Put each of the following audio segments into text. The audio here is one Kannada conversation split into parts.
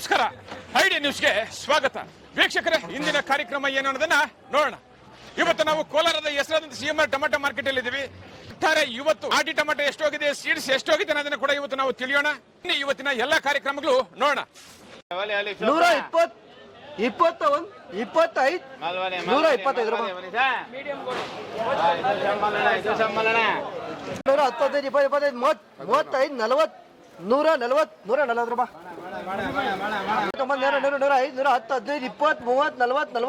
ನಮಸ್ಕಾರ. ಐಡಿ ನ್ಯೂಸ್ಗೆ ಸ್ವಾಗತ. ವೀಕ್ಷಕರೇ, ಇಂದಿನ ಕಾರ್ಯಕ್ರಮ ಏನು ಅನ್ನೋದನ್ನ ನೋಡೋಣ. ಇವತ್ತು ನಾವು ಕೋಲಾರದ ಹೆಸರಾದಂತ ಸಿಎಂಆರ್ ಟೊಮೆಟೊ ಮಾರ್ಕೆಟ್ ಅಲ್ಲಿ ಇದ್ದೀವಿ. ಒಟ್ಟಾರೆ ಇವತ್ತು ಆಟಿ ಟೊಮೆಟೊ ಎಷ್ಟೋಗಿದೆ, ಸೀಡ್ಸ್ ಎಷ್ಟೋಗಿದೆ ಅನ್ನೋದನ್ನ ಕೂಡ ಇವತ್ತು ನಾವು ತಿಳಿಯೋಣ. ಇವತ್ತಿನ ಎಲ್ಲಾ ಕಾರ್ಯಕ್ರಮಗಳು ನೋಡೋಣ. 120, 21, 25, 125 ರೂಪಾಯಿ. 115, 20, 25, 35, 40, 140, 140 ರೂಪಾಯಿ. 100, 100, 105, 110, 15, 20, 30, 40, 45, 50, 55, 60,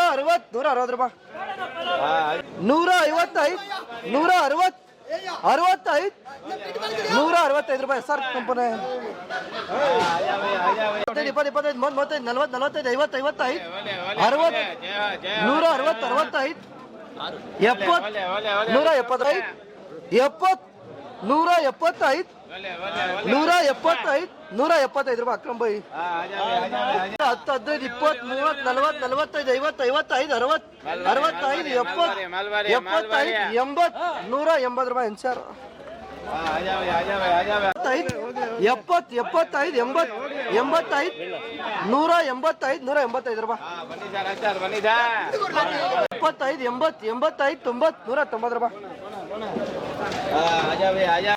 160, 160 ರೂಪಾಯಿ. 155, 160, 65, 165 ರೂಪಾಯಿ. ಸರ್ ಕಂಪನಿ 20, 25, 30, 35, 40, 45, 50, 55, 60, 160, 65, 70, 175, 70, 175, 175, 175 ರೂಪಾಯಿ. ಅಕ್ರಮ್ ಬೈ 10, 15, 20, 30, 40, 45, 50, 55, 60, 65, 70, 75, 80, 180 ರೂಪಾಯಿ. ಇನ್ಶಾರ್ 70, 75, 80, 85, 185, 185 ರೂಪಾಯಿ. 75, 80, 85, 90, 190 ರೂಪಾಯಿ.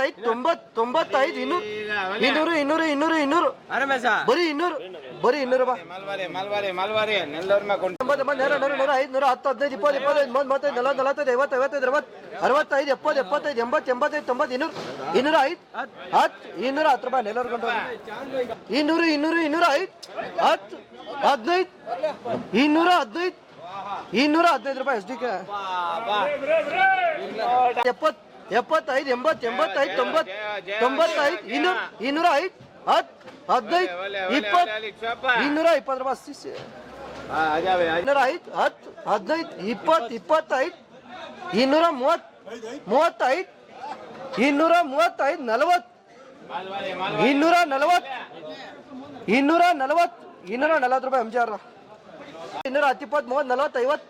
90, 95, 200, 200, 200, 200, ಬರೀ 200, ಬರೀ 200 ರೂಪಾಯಿ. 90, 100, 105, 110, 15, 20, 25, 30, 35, 40, 45, 50, 55, 60, 65, 70, 75, 80, 85, 90, 205, 10, 210 ರೂಪಾಯಿ. ಎಲ್ಲರೂ ಕೊಂಡು 200, 200, 205, 10, 15, 215, 215 ರೂಪಾಯಿ. ಎಸ್ ಡಿ ಕೆ 70, 75, 80, 85, 90, 95, 200, 205, 10, 15, 20, 220 ರೂಪಾಯಿ. 205, 10, 15, 20, 25,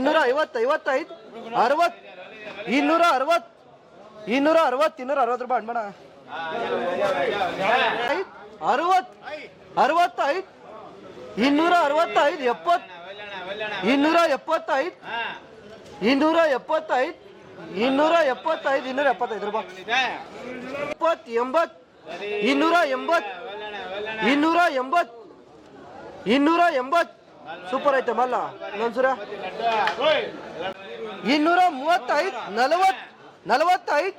230, 35, 235, 40, 240, 240, 240 ರೂಪಾಯಿ. MJR 210, 20, 30, 40, 50, 250, 55, 60, 260, 260, 260 ರೂಪಾಯಿ. ಅಣ್ಣ 60, 65, 265, 70, 275, 275, 275, 275 ರೂಪಾಯಿ. 70, 80, 280, 280, 280 ಸೂಪರ್ ಐತೆ ಮಲ್ಲ ನನ್ಸುರ. 235, 40, 45,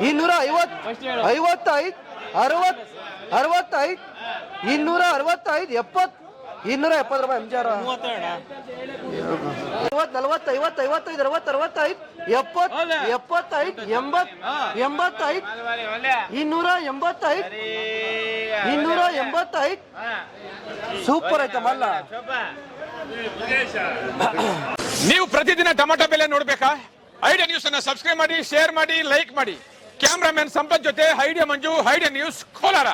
250, 55, 60, 65, 265, 70, 270 ರೂಪಾಯಿ. MJR 40, 50, 55, 60, 65, 70, 75, 80, 85, 285, 285 ಸೂಪರ್ ಐತೆ ಮಲ್ಲ. ನೀವು ಪ್ರತಿದಿನ ಟೊಮೆಟೊ ಬೆಲೆ ನೋಡ್ಬೇಕಾ? ಐಡಿಯಾ ನ್ಯೂಸ್ ಅನ್ನ ಸಬ್ಸ್ಕ್ರೈಬ್ ಮಾಡಿ, ಶೇರ್ ಮಾಡಿ, ಲೈಕ್ ಮಾಡಿ. ಕ್ಯಾಮ್ರಾಮನ್ ಸಂಪತ್ ಜೊತೆ ಐಡಿಯಾ ಮಂಜು, ಐಡಿಯಾ ನ್ಯೂಸ್ ಕೋಲಾರ.